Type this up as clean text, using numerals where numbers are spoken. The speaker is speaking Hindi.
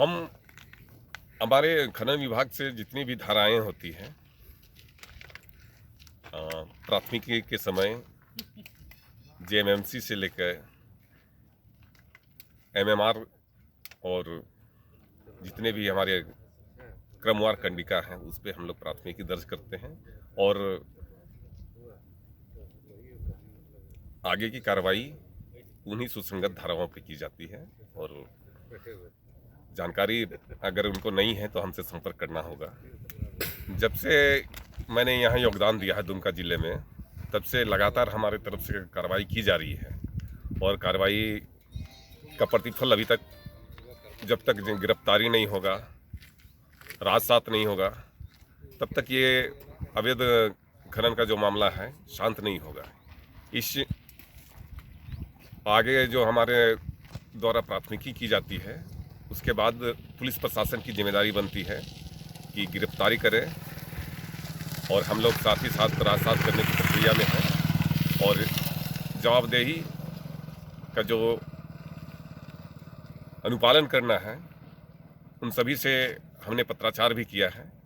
हम हमारे खनन विभाग से जितनी भी धाराएं होती हैं प्राथमिकी के समय जेएमएमसी से लेकर एमएमआर और जितने भी हमारे क्रमवार कंडिका हैं उस पर हम लोग प्राथमिकी दर्ज करते हैं और आगे की कार्रवाई उन्हीं सुसंगत धाराओं पर की जाती है। और जानकारी अगर उनको नहीं है तो हमसे संपर्क करना होगा। जब से मैंने यहाँ योगदान दिया है दुमका जिले में, तब से लगातार हमारे तरफ से कार्रवाई की जा रही है और कार्रवाई का प्रतिफल अभी तक जब तक गिरफ्तारी नहीं होगा, राजसात नहीं होगा, तब तक ये अवैध खनन का जो मामला है शांत नहीं होगा। इस आगे जो हमारे द्वारा प्राथमिकी की जाती है उसके बाद पुलिस प्रशासन की जिम्मेदारी बनती है कि गिरफ्तारी करे और हम लोग साथ ही साथ राजसात करने की प्रक्रिया में हैं और जवाबदेही का जो अनुपालन करना है उन सभी से हमने पत्राचार भी किया है।